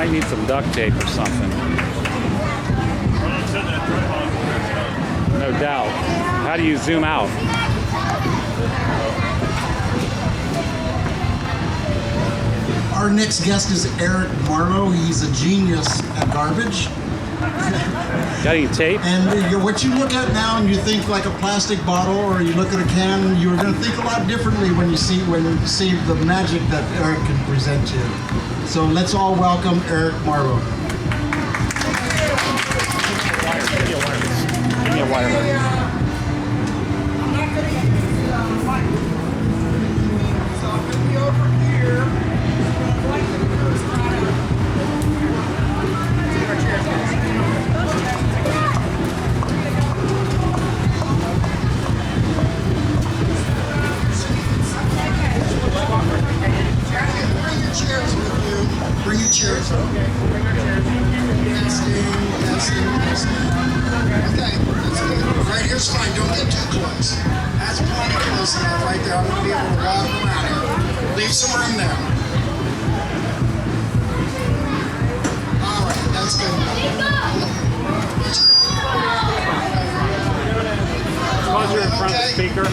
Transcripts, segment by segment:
might need some duct tape or something. No doubt. How do you zoom out? Our next guest is Eric Marlowe. He's a genius at garbage. Got any tape? And what you look at now and you think like a plastic bottle or you look at a can, you're going to think a lot differently when you see the magic that Eric can present to you. So let's all welcome Eric Marlowe. Give me a wire. Bring your chairs. Testing. Okay, that's good. Right here's fine. Don't get too close. That's plenty close enough right there. I'm going to be able to walk around here. Leave some room there. All right, that's good. Suppose you're in front of the speaker.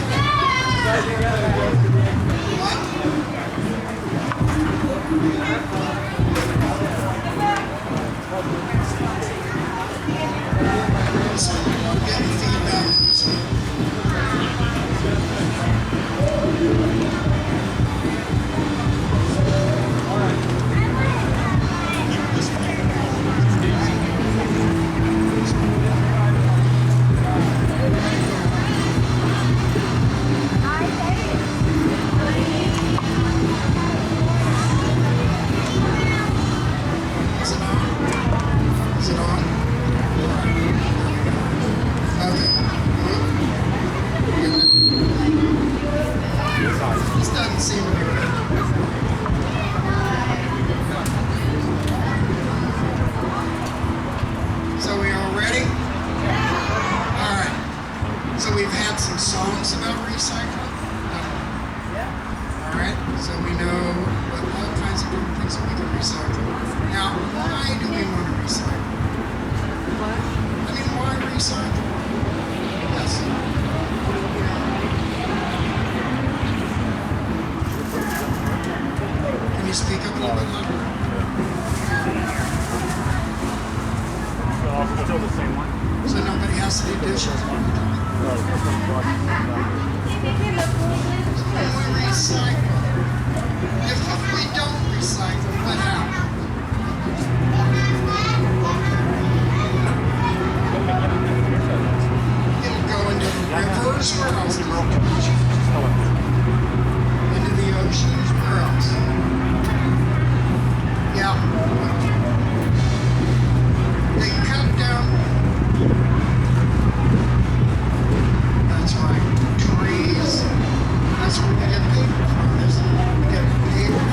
Trees. That's where we get paper from. We get paper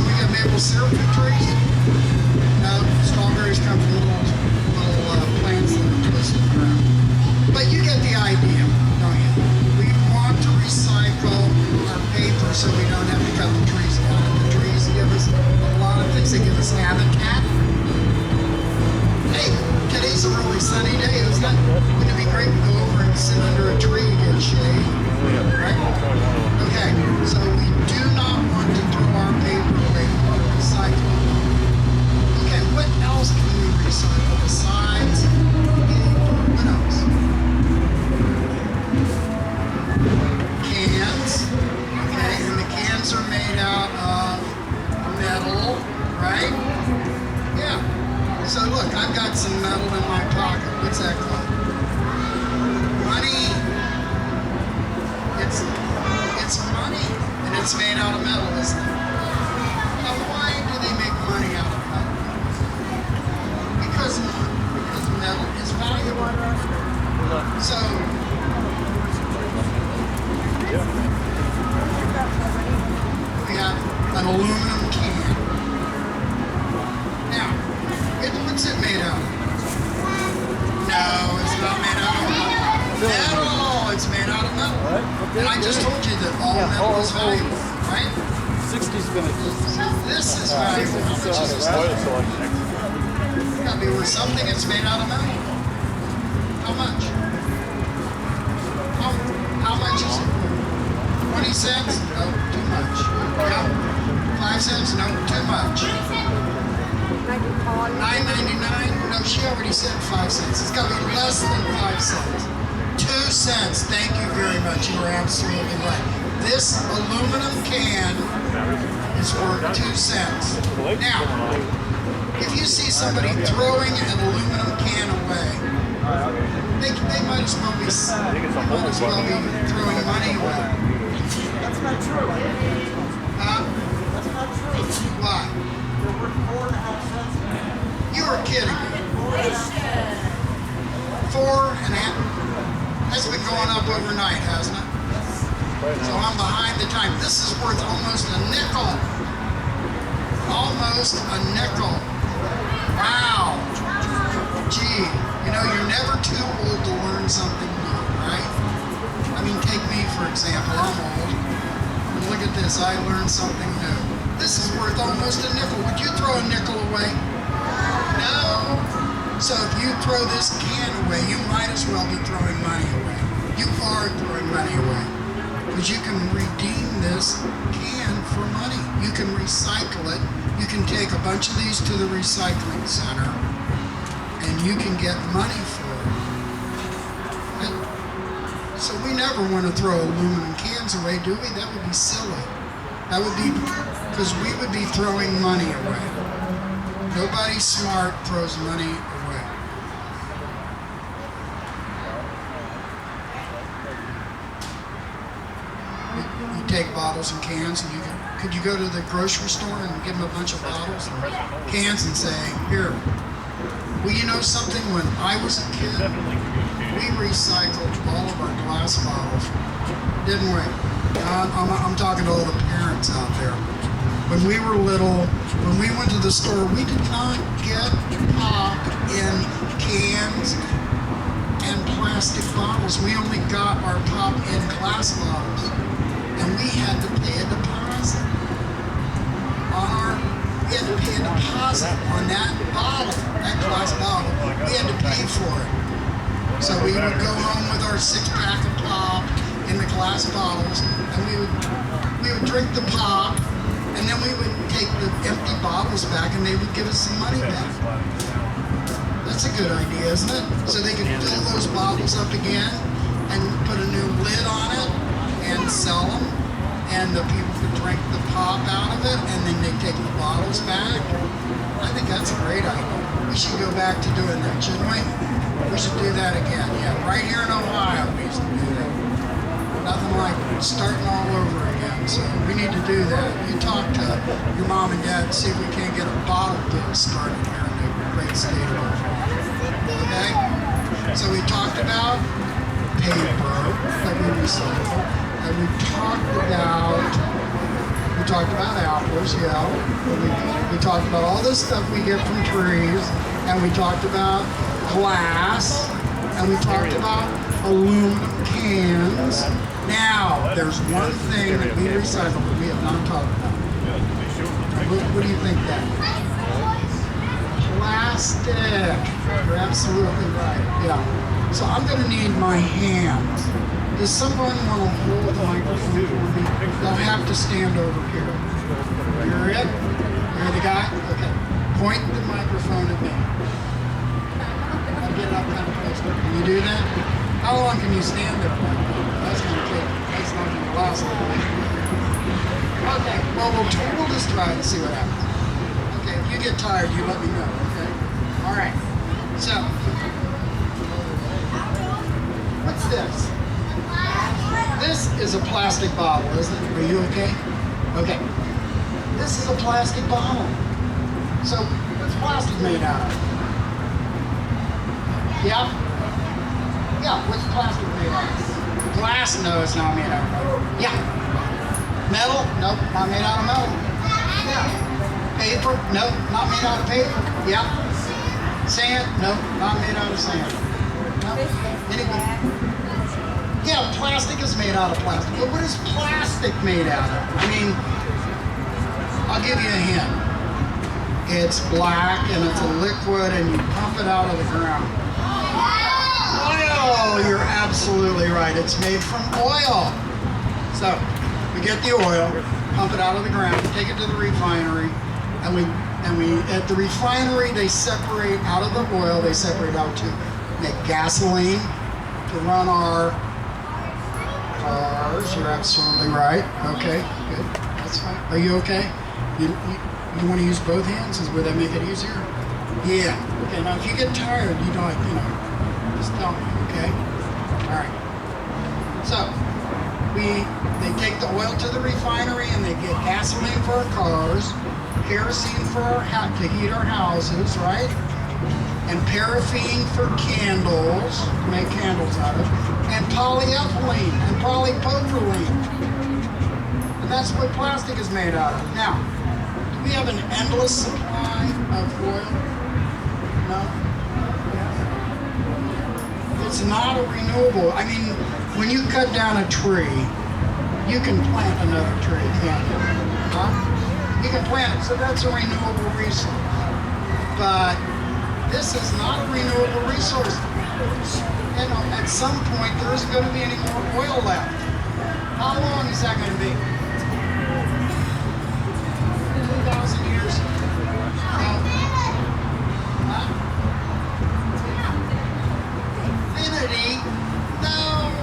we get maple syrup trees? No, strawberries come from little plants that are twisted around. But you get the idea, don't you? We want to recycle our paper so we don't have to cut the trees down. And the trees give us a lot of things. They give us habitat. Hey, today's a really sunny day, isn't it? Wouldn't it be great to go over and sit under a tree and get shade? Right? Okay, so we do not want to throw our paper away. We want to recycle. Okay, what else can we recycle besides paper? What else? Cans. Okay, and the cans are made out of metal, right? Yeah. So look, I've got some metal in my pocket. What's that called? Money. It's money, and it's made out of metal, isn't it? Now, why do they make money out of metal? Because metal is valuable. So, we have an aluminum can. Now, what's it made out of? No, it's not made out of metal. It's made out of metal. And I just told you that all metal is valuable, right? 60 spinach. So this is valuable. How much is this? It's got to be worth something. It's made out of metal. How much? How much is it? 20 cents? No, too much. No. 5 cents? No, too much. $9.99? No, she already said 5 cents. It's got to be less than 5 cents. 2 cents. Thank you very much. You were absolutely right. This aluminum can is worth 2 cents. Now, if you see somebody throwing an aluminum can away, they might as well be throwing money away. That's not true. That's not true. They're Why? worth 4.5 cents. You are kidding me. 4.5? That's been going up overnight, hasn't it? So I'm behind the time. This is worth almost a nickel. Almost a nickel. Wow. Gee, you know, you're never too old to learn something new, right? I mean, take me, for example. I'm old. And look at this. I learned something new. This is worth almost a nickel. Would you throw a nickel away? No. So if you throw this can away, you might as well be throwing money away. You are throwing money away. Because you can redeem this can for money. You can recycle it. You can take a bunch of these to the recycling center and you can get money for it. So we never want to throw aluminum cans away, do we? That would be silly. That would be because we would be throwing money away. Nobody smart throws money away. You take bottles and cans, and could you go to the grocery store and give them a bunch of bottles and cans and say, here. Well, you know something? When I was a kid, we recycled all of our glass bottles, didn't we? I'm talking to all the parents out there. When we were little, when we went to the store, we did not get pop in cans and plastic bottles. We only got our pop in glass bottles. And we had to pay a deposit on that bottle, that glass bottle. We had to pay for it. So we would go home with our 6-pack of pop in the glass bottles, and we would drink the pop, and then we would take the empty bottles back, and they would give us some money back. That's a good idea, isn't it? So they could fill those bottles up again and put a new lid on it and sell them, and the people could drink the pop out of it, and then they take the bottles back. I think that's a great idea. We should go back to doing that, shouldn't we? We should do that again. Yeah, right here in Ohio, we used to do that. Nothing like starting all over again. So we need to do that. You talk to your mom and dad and see if we can't get a bottle bill started here in the great state of Ohio. Okay? So we talked about paper that we recycle. And we talked about We talked about apples, yeah. We talked about all this stuff we get from trees, and we talked about glass, and we talked about aluminum cans. Now, there's one thing that we recycle that we have not talked about. What do you think that is? Plastic. You're absolutely right. Yeah. So I'm going to need my hands. Does someone want to hold the microphone for me? They'll have to stand over here. You're it? You're the guy? Okay. Point the microphone at me. I'll get up kind of close. Can you do that? How long can you stand there? That's not going to last long. Okay, well, we'll just try and see what happens. Okay, if you get tired, you let me know, okay? All right, so, what's this? This is a plastic bottle, isn't it? Are you okay? Okay. This is a plastic bottle. So, what's plastic made out of? Yeah? Yeah, what's plastic made out of? Glass? No, it's not made out of. Yeah. Metal? Nope, not made out of metal. Yeah. Paper? Nope, not made out of paper. Yeah. Sand? Nope, not made out of sand. Nope. Anything? Yeah, plastic is made out of plastic. But what is plastic made out of? I mean, I'll give you a hint. It's black and it's a liquid and you pump it out of the ground. Oil! You're absolutely right. It's made from oil. So, we get the oil, pump it out of the ground, take it to the refinery, and we at the refinery they separate out of the oil, they separate out to make gasoline to run our cars. You're absolutely right. Okay, good. That's fine. Are you okay? You want to use both hands? Would that make it easier? Yeah. Okay. Now, if you get tired, you don't. Just tell me. Okay. All right. So. They take the oil to the refinery and they get gasoline for our cars, kerosene for our to heat our houses, right? And paraffin for candles, to make candles out of, and polyethylene and polypropylene. And that's what plastic is made out of. Now, do we have an endless supply of oil? No? It's not a renewable. I mean, when you cut down a tree, you can plant another tree, can't you? Huh? You can plant it, so that's a renewable resource. But this is not a renewable resource. You know, at some point, there isn't going to be any more oil left. How long is that going to be? 2,000 years? No. Huh? Infinity? No.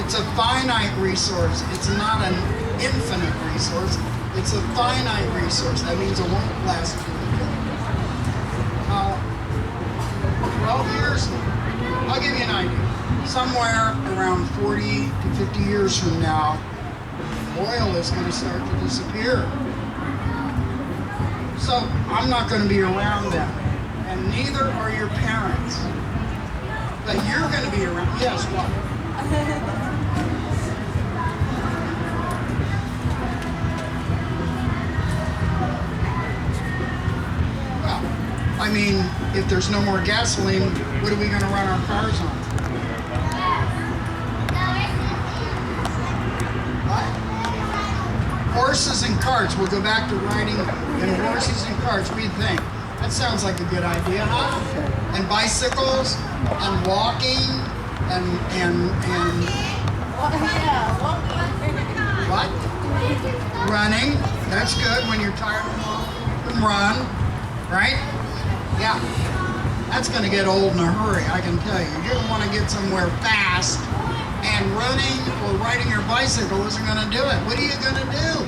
It's a finite resource. It's not an infinite resource. It's a finite resource. That means it won't last for infinity. 12 years? I'll give you an idea. Somewhere around 40 to 50 years from now, oil is going to start to disappear. So I'm not going to be around then. And neither are your parents. But you're going to be around. Yes, what? Well, I mean, if there's no more gasoline, what are we going to run our cars on? What? Horses and carts. We'll go back to riding in horses and carts. What do you think? That sounds like a good idea, huh? And bicycles, and walking, and what? Running. That's good. When you're tired of walking, you can run, right? Yeah. That's going to get old in a hurry, I can tell you. You're going to want to get somewhere fast, and running or riding your bicycle isn't going to do it. What are you going to do?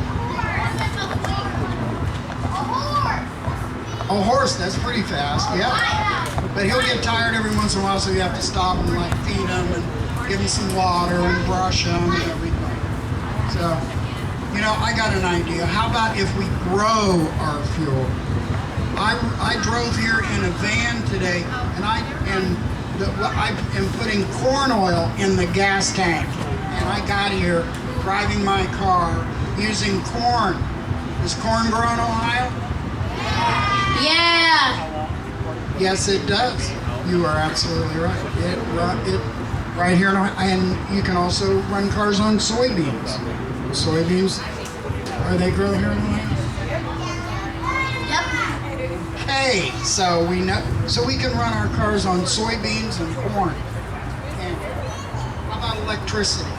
A horse, that's pretty fast, yeah. But he'll get tired every once in a while, so you have to stop and like feed him and give him some water and brush him and everything. So, you know, I got an idea. How about if we grow our fuel? I drove here in a van today, and I am putting corn oil in the gas tank. And I got here driving my car, using corn. Does corn grow in Ohio? Yeah. Yes, it does. You are absolutely right. It right here in Ohio, and you can also run cars on soybeans. Soybeans, are they grow here in Ohio? Yep. Hey, so we know, so we can run our cars on soybeans and corn. And how about electricity?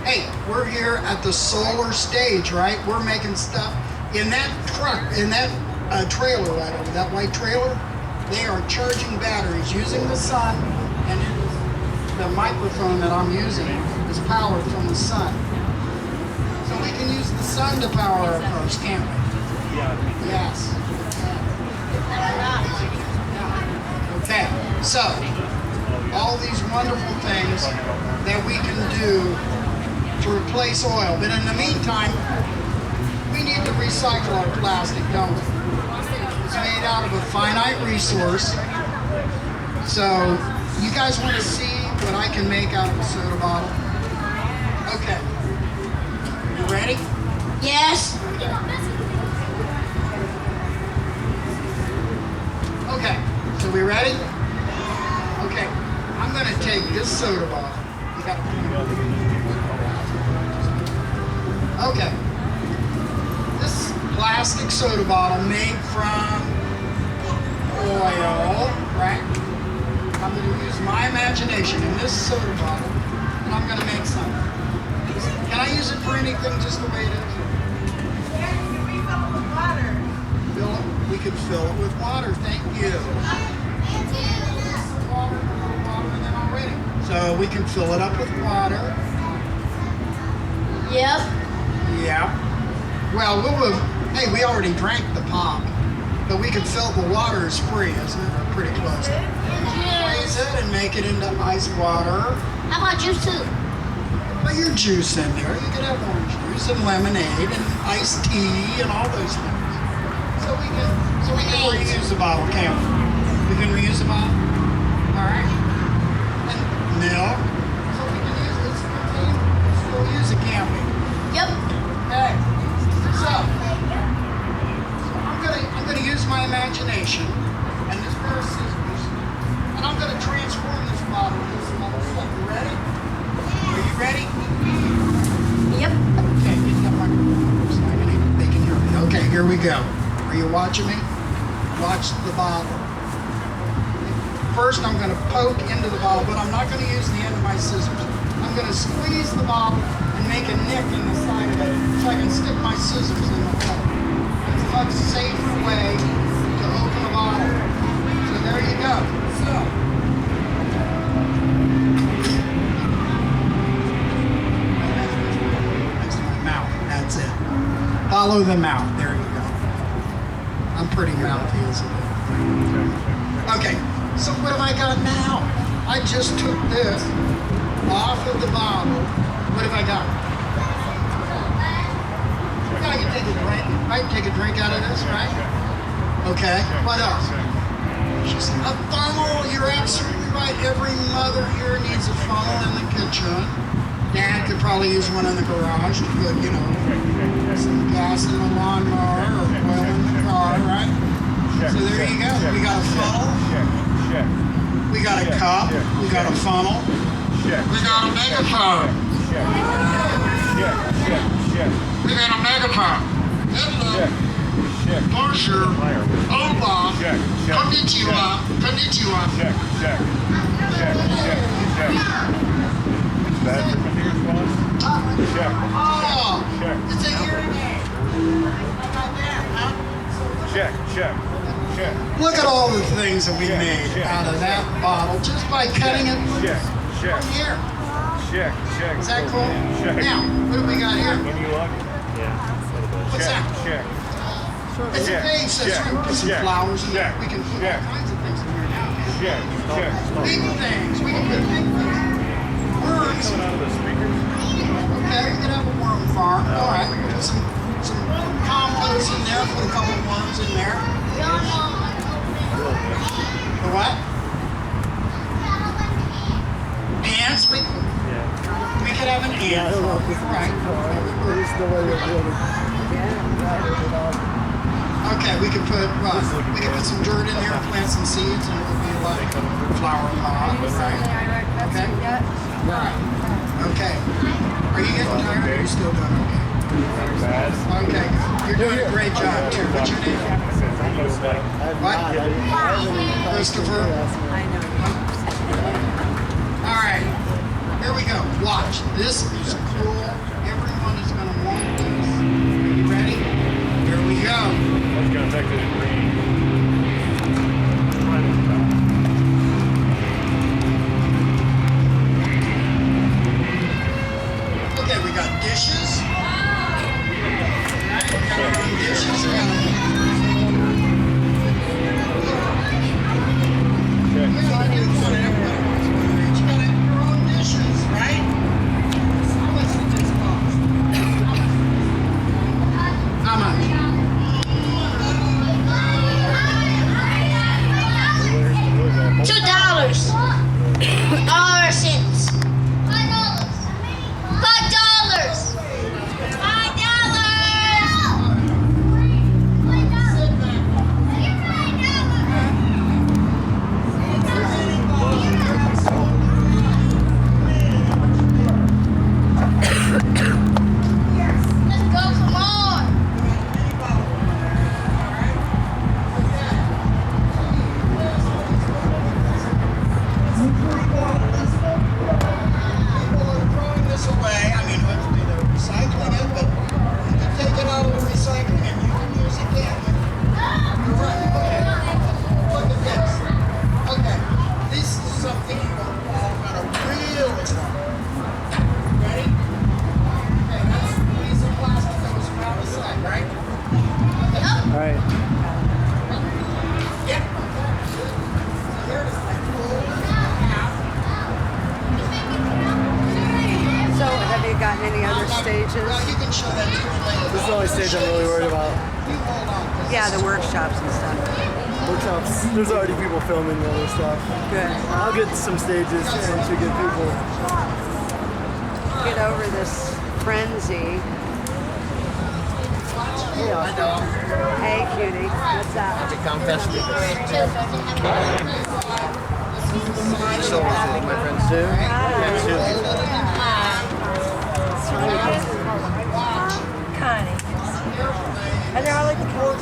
Hey, we're here at the solar stage, right? We're making stuff in that truck, in that trailer right over, that white trailer. They are charging batteries using the sun, and the microphone that I'm using is powered from the sun. So we can use the sun to power our cars, can't we? Yes. Okay, so all these wonderful things that we can do to replace oil, but in the meantime, we need to recycle our plastic, don't we? It's made out of a finite resource. So, you guys want to see what I can make out of a soda bottle? Okay. You ready? Yes. Okay, so we ready? Okay, I'm going to take this soda bottle. You got Okay. This plastic soda bottle made from oil, right? I'm going to use my imagination in this soda bottle, and I'm going to make something. Can I use it for anything just the way it is? Yeah, you can refill it with water. We could fill it with water, thank you. Water, and then I'm ready. So we can fill it up with water. Yep. Yeah. Well, hey, we already drank the pop, but we could fill the water as free, isn't it? Or pretty close. Freeze it and make it into ice water. How about juice too? Put your juice in there. You could have orange juice and lemonade and iced tea and all those things. So we can reuse the bottle, can't we? We can reuse the bottle. All right. And milk. So we can use this. Still use it, can't we? Yep. Okay. So I'm gonna use my imagination and this pair of scissors, and I'm gonna transform this bottle into some other stuff. You ready? Are you ready? Yep. Okay, get that microphone so they can hear me. Okay, here we go. Are you watching me? Watch the bottle. First, I'm going to poke into the bottle, but I'm not going to use the end of my scissors. I'm going to squeeze the bottle and make a nick in the side of it so I can stick my scissors in the hole. It's a much safer way to open a bottle. So there you go. So. Next to my mouth. That's it. Follow the mouth. There you go. I'm pretty mouthy, isn't it? Okay, so what have I got now? I just took this off of the bottle. What have I got? I can take a drink. I can take a drink out of this, right? Okay, what else? A funnel. You're absolutely right. Every mother here needs a funnel in the kitchen. Dad could probably use one in the garage to put, some gas in the lawnmower or oil in the car, right? So there you go. We got a funnel. We got a cup. We got a funnel. We got a megaphone. We got a megaphone. Hello. Bonjour. Hola. Konnichiwa. Konnichiwa. Oh, it's a hearing aid. How about that, huh? Check. Look at all the things that we made out of that bottle just by cutting it from here. Is that cool? Now, what do we got here? What's that? It's a vase that's going to put some flowers in there. We can put all kinds of things in there now. Big things. We can put big things. Worms. Okay, we can have a worm farm. All right, we can put some compost in there. Put a couple worms in there. The what? Ants? We can could have an ant farm. Right. Okay, we could put some dirt in here, plant some seeds, and it would be like a flower pot, right? Okay. Right. Okay. Are you getting tired? Or are you still doing okay? Okay. You're doing a great job too. What's your name? What? Christopher. All right. Here we go. Watch. This is cool. Everyone is going to want this. Are you ready? Here we go. That's going to affect it in green. Okay, we got dishes. Right? We got our own dishes. We got Here's what I do for everybody. You got your own dishes, right? How much did this cost? How much? $2. Our cents. $5. $5. Let's go, come on. People are throwing this away. I mean, hopefully they're recycling it, but you can take it out of the recycling and you can use it again. You're right. Okay. Look at this. Okay. This is something you all gotta really love. Ready? Okay, that's a piece of plastic that was around the side, right? All right. Yep. So here it is, like fold it in half. So, have you gotten any other stages? Well, you can show that to me later. This is the only stage I'm really worried about. You hold on. 'Cause Yeah, this the is- workshops and stuff. Workshops, there's already people filming the other stuff. Good. I'll get some stages and to get people. Get over this frenzy. Hey, cutie. What's up? ComFest So, my friends too. Connie. And they're all like the cold.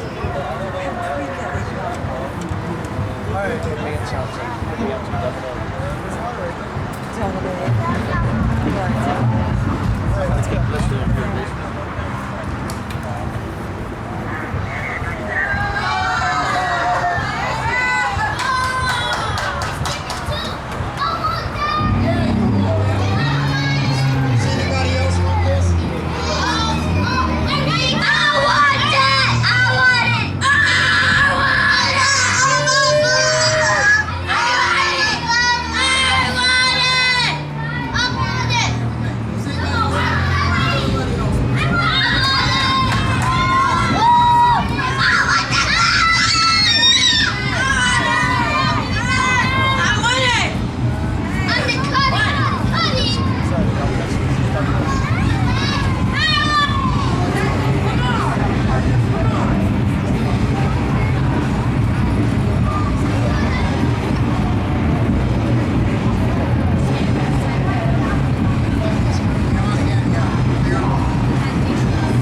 Does anybody else want this?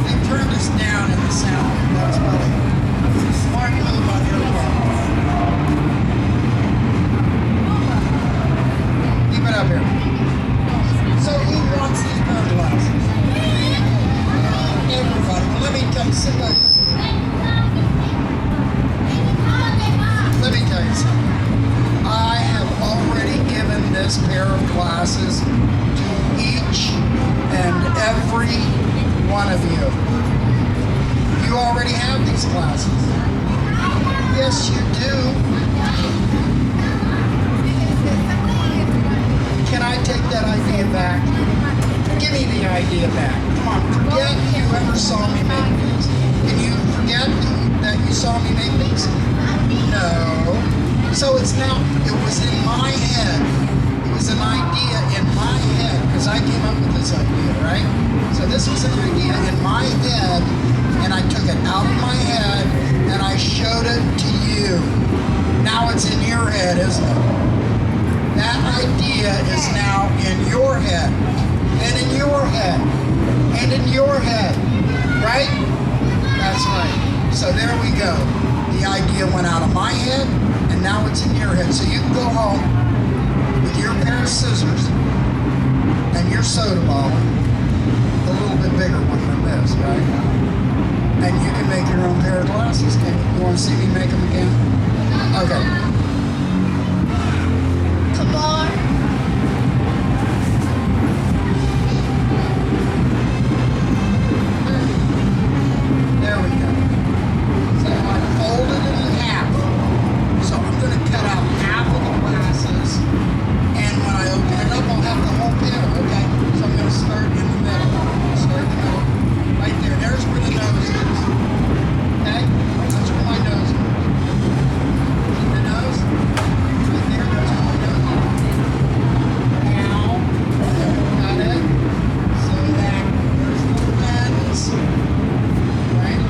They turned us down at the sound. That was probably a smart move on your part. Keep it up here. So who wants these pair of glasses? Everybody. Well, let me tell you, sit back. Let me tell you something. I have already given this pair of glasses to each and every one of you. You already have these glasses. Yes, you do. Can I take that idea back? Give me the idea back. Come on, forget you ever saw me make these. Can you forget that you saw me make these? No. So it's now, it was in my head. It was an idea in my head, because I came up with this idea, right? So this was an idea in my head, and I took it out of my head, and I showed it to you. Now it's in your head, isn't it? That idea is now in your head, and in your head, and in your head, right? That's right. So there we go. The idea went out of my head, and now it's in your head. So you can go home with your pair of scissors and your soda bottle, a little bit bigger one than this, right? And you can make your own pair of glasses, can you? You want to see me make them again? Okay. Come on. There we go. So I folded it in half. So I'm going to cut out half of the glasses, and when I open it up, I'll have the whole pair, okay? So I'm going to start in the middle. Start in the middle. Right there. There's where the nose is. Okay? That's where my nose is. See the nose? Right there. That's where my nose is. Now, got it? So that there's the lens. Right?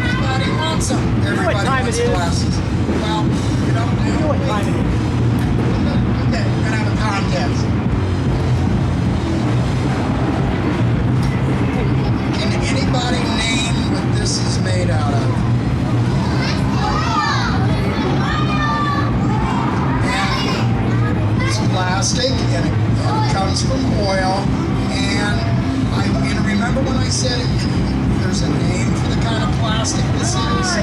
Everybody wants them. Everybody time wants it is? glasses. Well, you don't do You know what time it is? Okay, we're gonna have a contest. Can anybody name what this is made out of? And it's plastic, and it comes from oil. And remember when I said there's a name for the kind of plastic this is?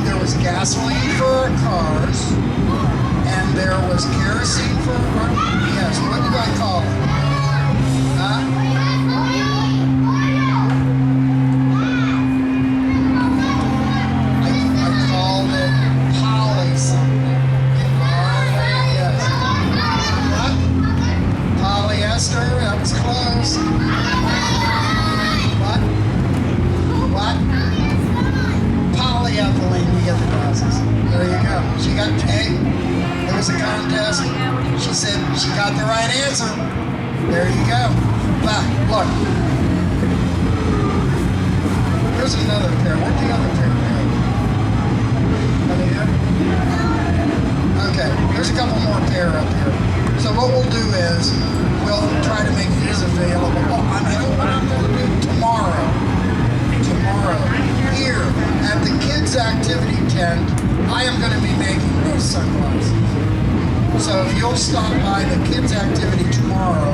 There was gasoline for our cars, and there was kerosene for our, yes, what did I call it? Huh? I called it poly something. Yes. What? Polyester, that was close. What? What? Polyethylene, you get the glasses. There you go. She got, hey, there was a contest. She said she got the right answer. There you go. But, look. Here's another pair. Where'd the other pair go? Are they here? Okay, there's a couple more pair up here. So what we'll do is, we'll try to make these available. I know what I'm going to do tomorrow. Here at the kids' activity tent, I am going to be making those sunglasses. So if you'll stop by the kids' activity tomorrow,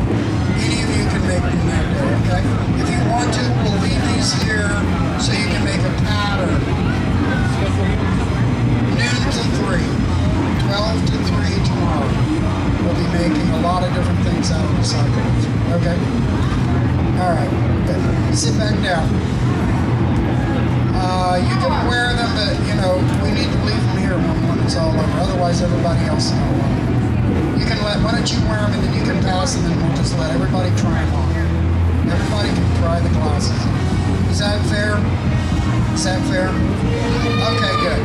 any of you can make them that day, okay? If you want to, we'll leave these here so you can make a pattern. Noon to 3, 12 to 3 tomorrow. We'll be making a lot of different things out of the sunglasses, okay? All right, good. Sit back down. You can wear them, but, you know, we need to leave them here when it's all over. Otherwise, everybody else will. You can why don't you wear them and then you can pass them and we'll just let everybody try them on. Everybody can try the glasses. Is that fair? Is that fair? Okay, good.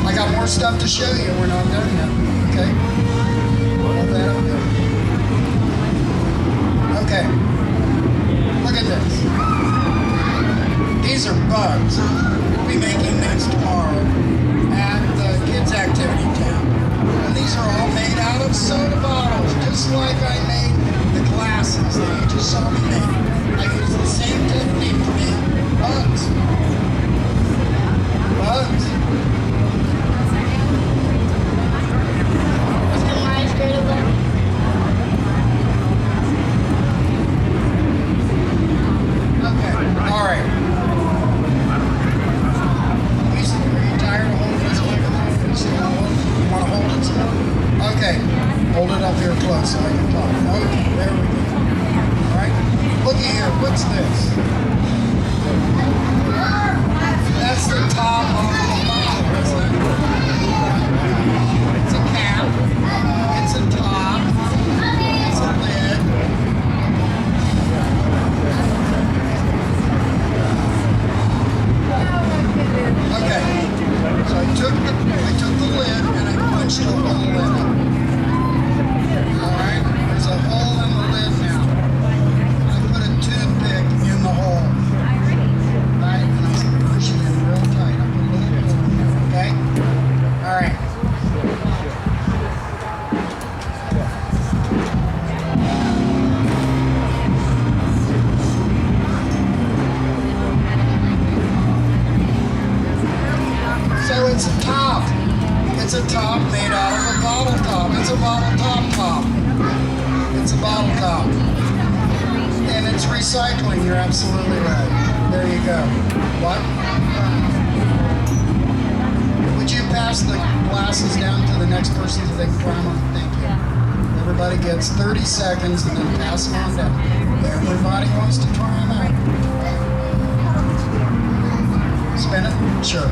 I got more stuff to show you. We're not done yet. Okay? Hold that up there. Okay. Look at this. These are bugs. We'll be making these tomorrow at the kids' activity tent. And these are all made out of soda bottles, just like I made the glasses that you just saw me make. I used the same technique to make bugs. Bugs. Okay, all right. Are you tired of holding this one? You want to hold it some? Okay, hold it up here close so I can talk. Okay, there we go. All right, look at here. What's this? It's a top made out of a bottle top. It's a bottle top. It's a bottle top. And it's recycling. You're absolutely right. There you go. What? Would you pass the glasses down to the next person so they can try them on? Thank you. Everybody gets 30 seconds and then pass them on down. Everybody wants to try them out. Spin it? Sure.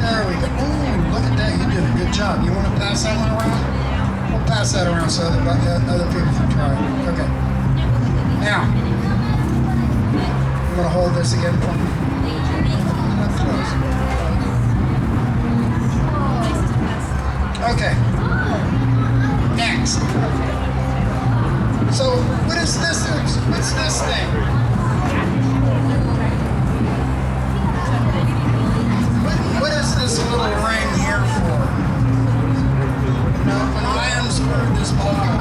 There we go. Ooh, look at that. You did a good job. You want to pass that one around? We'll pass that around so other people can try it. Okay. Now, you want to hold this again for me? Not close. Okay. Next. So, what is this? What's this thing? What is this little ring here for? Now, when I unscrewed this bottle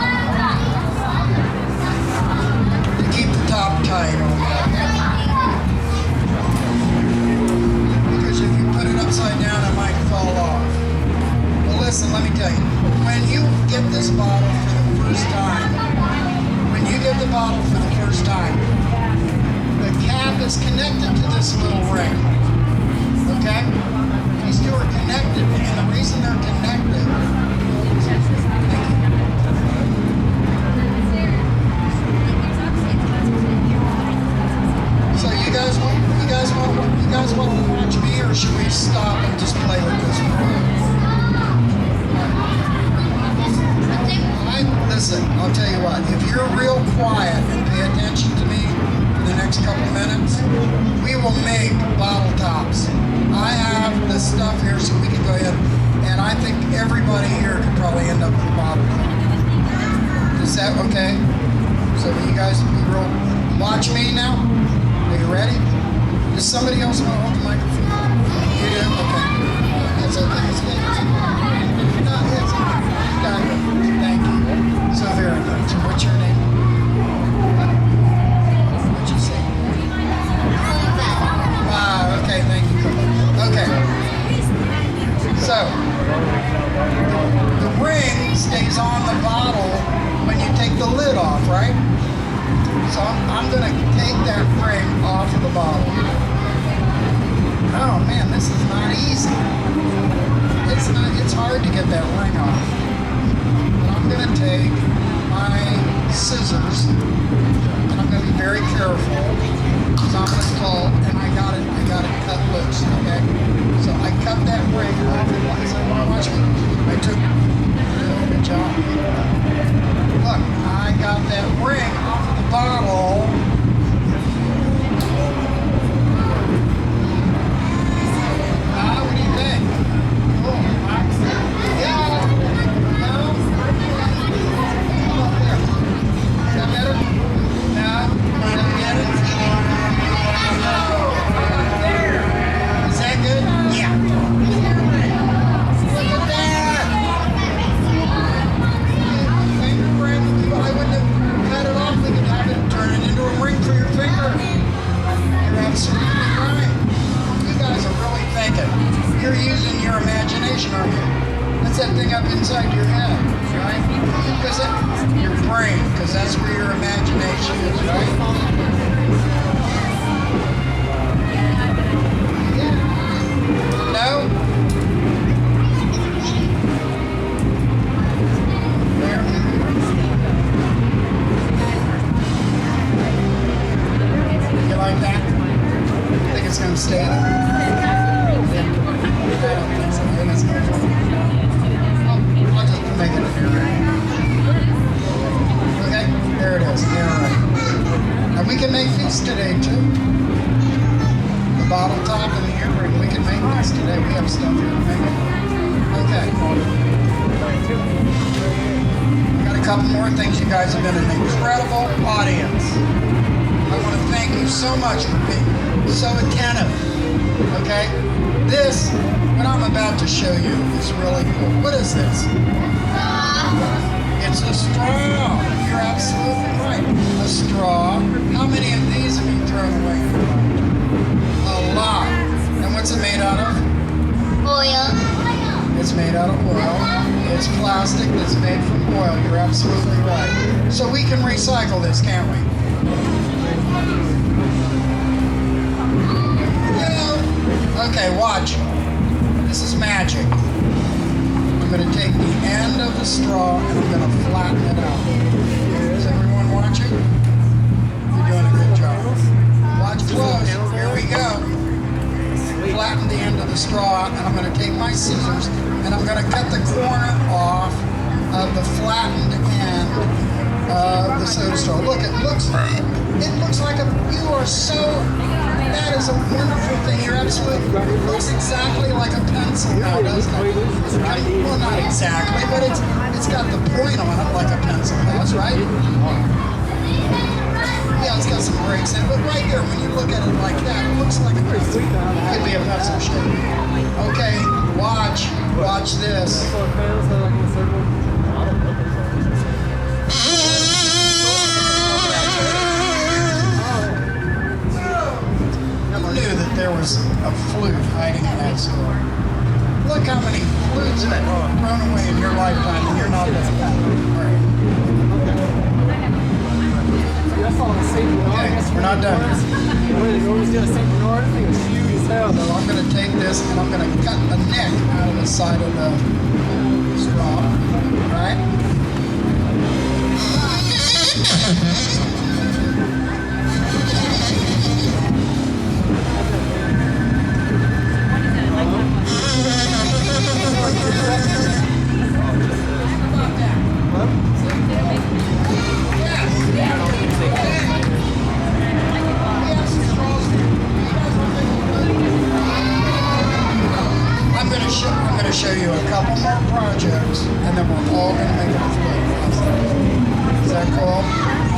to keep the top tight. Because if you put it upside down, it might fall off. Well, listen, let me tell you. When you get this bottle for the first time, the cap is connected to this little ring. Okay? These two are connected, and the reason they're connected. So you guys want to watch me, or should we stop and just play with this for a while? Listen, I'll tell you what, if you're real quiet and pay attention to me for the next couple minutes, we will make bottle tops. I have the stuff here so we can go ahead, and I think everybody here could probably end up with a bottle top. Is that okay? So you guys be real, watch me now. Are you ready? Does somebody else want to hold the microphone? You do? Okay. It's okay. It's okay. No, it's okay. You got it. Thank you. So very good. What's your name? What'd you say? Wow, okay, thank you. Okay. So, the ring stays on the bottle when you take the lid off, right? So I'm going to take that ring off of the bottle. Oh man, this is not easy. It's hard to get that ring off. I'm going to take my scissors, and I'm going to be very careful, because I'm going to pull, and I got it cut loose, okay? So I cut that ring off. Watch me. I took, good job. Look, I got that ring off of the bottle. What do you think? You're using your imagination, aren't you? That's that thing up inside your head, right? Because your brain, because that's where your imagination is, right? No? There. You like that? I think it's going to stay there. I'll just make it here. Okay, there it is. And we can make these today too. The bottle top and the earring, we can make these today. We have stuff here to make it. Okay. Got a couple more things. You guys have been an incredible audience. I want to thank you so much for being so attentive. Okay? This, what I'm about to show you, is really cool. What is this? It's a straw. You're absolutely right. A straw. How many of these have you thrown away? A lot. And what's it made out of? Oil. made out of oil. It's plastic that's made from oil. You're absolutely right. So we can recycle this, can't we? Yeah. Okay, watch. This is magic. I'm going to take the end of the straw and I'm going to flatten it out. Is everyone watching? You're doing a good job. Watch close. Here we go. Flatten the end of the straw out, and I'm going to take my scissors and I'm going to cut the corner off of the flattened end of the soda straw. Look, it looks like you are so, that is a wonderful thing. You're absolutely, it looks exactly like a pencil now, doesn't it? Well, not exactly, but it's got the point on it like a pencil does, right? Yeah, it's got some breaks in it, but right here, when you look at it like that, it looks like a pencil. It could be a pencil shape. Okay, watch this. Who knew that there was a flute hiding in that store? Look how many flutes have been thrown away in your lifetime, and you're not that bad. All right. Okay, we're not done. So I'm going to take this and I'm going to cut the neck out of the side of the straw, right? I'm going to show you a couple more projects, and then we're all going to make a flute. Is that cool?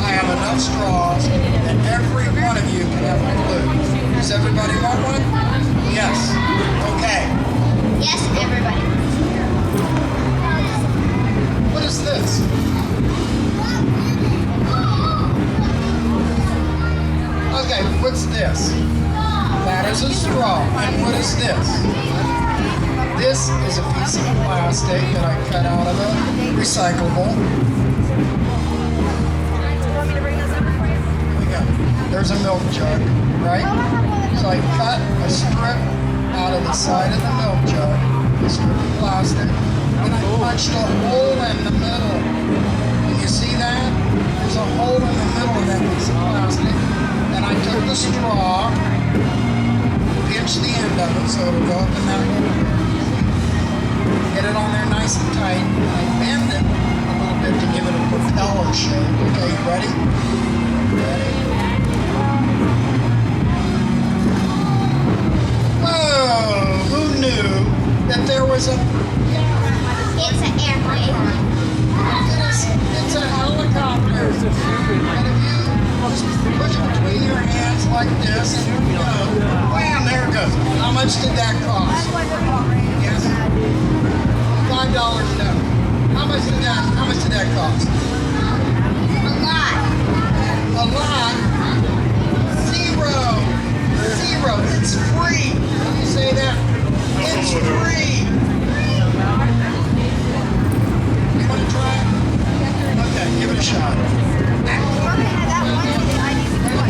I have enough straws that every one of you can have a flute. Does everybody want one? Yes. Okay. Yes, everybody. What is this? Okay, what's this? That is a straw. And what is this? This is a piece of plastic that I cut out of a recyclable. Here we go. There's a milk jug, right? So I cut a strip out of the side of the milk jug, a strip of plastic, and I punched a hole in the middle. Can you see that? There's a hole in the middle of that piece of plastic. And I took the straw, pinched the end of it so it'll go up in that hole. Get it on there nice and tight, and I bend it a little bit to give it a propeller shape. Okay, you ready? Ready? Whoa! Who knew that there was a... It's an airplane. It's a helicopter. And if you just push it between your hands like this, and you go, wham, there it goes. How much did that cost? Yes? $5 no. How much did that cost? A lot. A lot? Zero. It's free. Can you say that? It's free. You want to try it? Okay, give it a shot.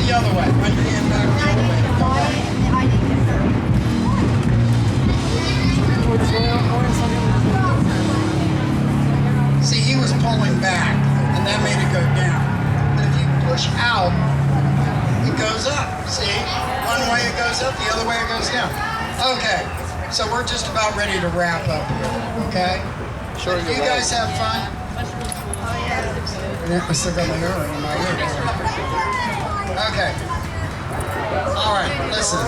The other way. Put your hand back the other way. See, he was pulling back, and that made it go down. But if you push out, it goes up. See? One way it goes up, the other way it goes down. Okay, so we're just about ready to wrap up here, okay? Sure. You guys have fun? Yeah, I still got my ear in my ear. Okay. All right, listen.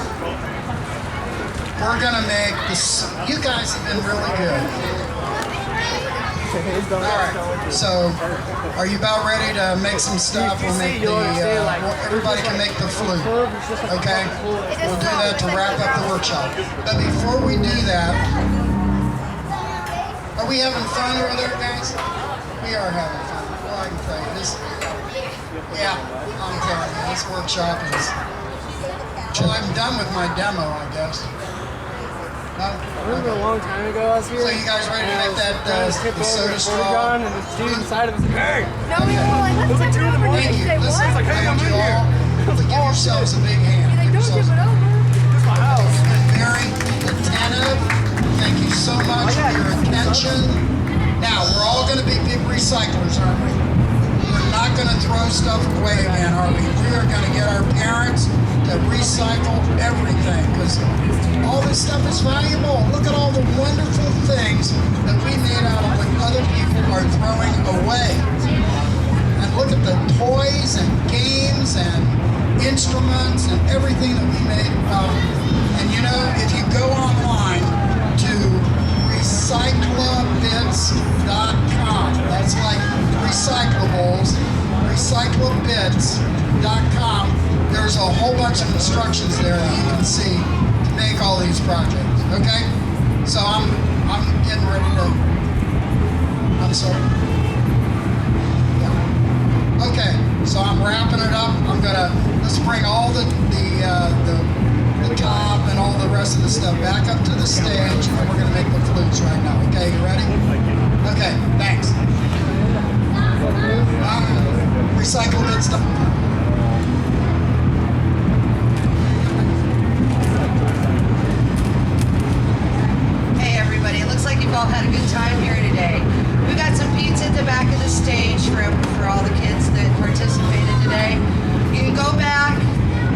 We're gonna make this. You guys have been really good. All right. So, are you about ready to make some stuff? We'll make the. Everybody can make the flute. Okay. We'll do that to wrap up the workshop. But before we do that, are we having fun over there, guys? We are having fun. Well, I can tell you this. Yeah, I'm telling you, this workshop is. Well, I'm done with my demo, I guess. No? I remember a long time ago I was here. So you guys ready to make that tip the over soda the straw? gun, and this dude inside of us like, hey! No, we were like, It was let's like tip 2 it in the over. morning. Did you say Listen, what? like, hey, I'm I in you all to give yourselves a big hand. You're like, Give don't tip yourselves- it over. This is my house. You've been very attentive. Thank you so much for your attention. Now, we're all going to be big recyclers, aren't we? We're not going to throw stuff away again, are we? We are going to get our parents to recycle everything because all this stuff is valuable. Look at all the wonderful things that we made out of what other people are throwing away. And look at the toys and games and instruments and everything that we made. And you know, if you go online to recyclabits.com, that's like recyclables, recyclabits.com, there's a whole bunch of instructions there that you can see to make all these projects, okay? So I'm getting ready to, I'm sorry. Yeah. Okay, so I'm wrapping it up. Let's bring all the top and all the rest of the stuff back up to the stage, and we're gonna make the flutes right now. Okay, you ready? Okay, thanks. Recycle that stuff. Hey everybody, it looks like you've all had a good time here today. We've got some pizza at the back of the stage for all the kids that participated today. You can go back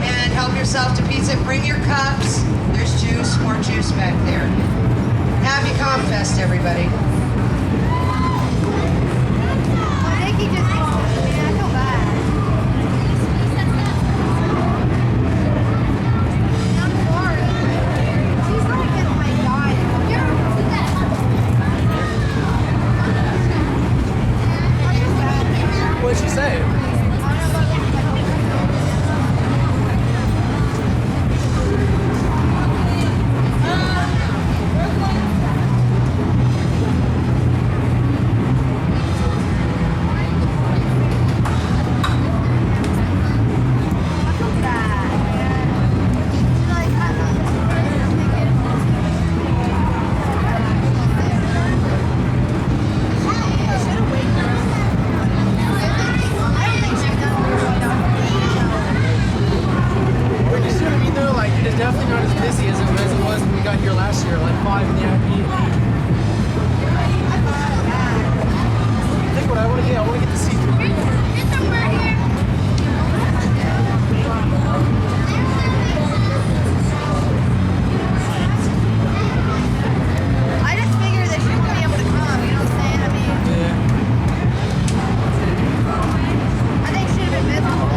and help yourself to pizza. Bring your cups. There's juice, more juice back there. Happy ComFest, everybody. I think he just, I feel bad. I'm sorry. She's like in my diet. What'd she say? It's definitely not as busy as it was when we got here last year, like 5 in the afternoon. I think what I want to get, the see-through. I just figured they shouldn't be able to come, you know what I'm saying? I mean, I think it should have been visible.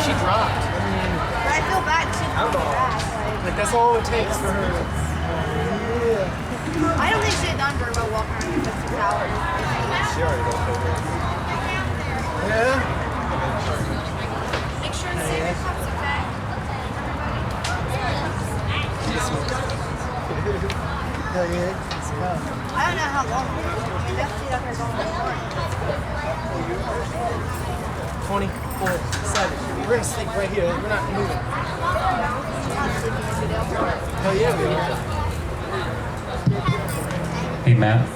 She dropped. But I feel bad. She's Like that's all it takes for her. I don't think she had done very well walking around with the tower. Yeah. good. Let's go. I don't know how long. I mean, that's up here going on. 24/7. We're gonna sleep right here. We're not moving. Hell yeah, we are. Hey, Matt.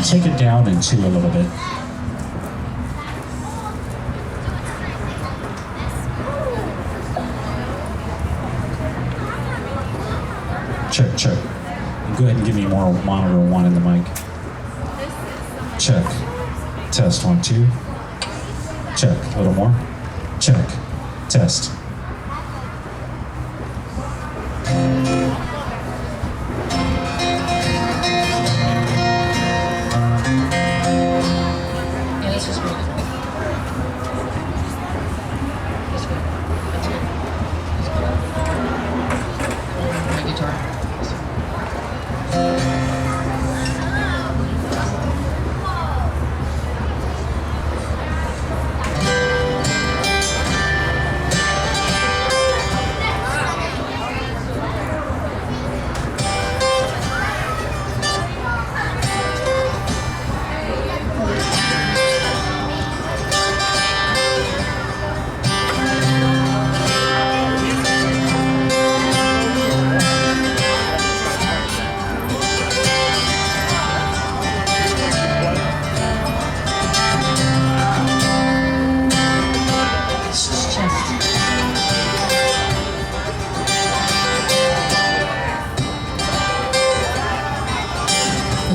Take it down and two a little bit. Check, check. Go ahead and give me more monitor one in the mic. Check. Test 1, 2. Check. A little more. Check. Test. Yeah, this is great. That's good. That's good. That's good. My guitar.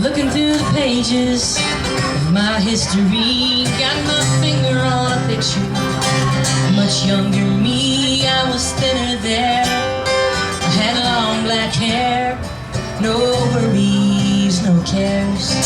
Looking through the pages of my history, got my finger on a picture. Much younger me, I was thinner there. I had long black hair, no worries, no cares.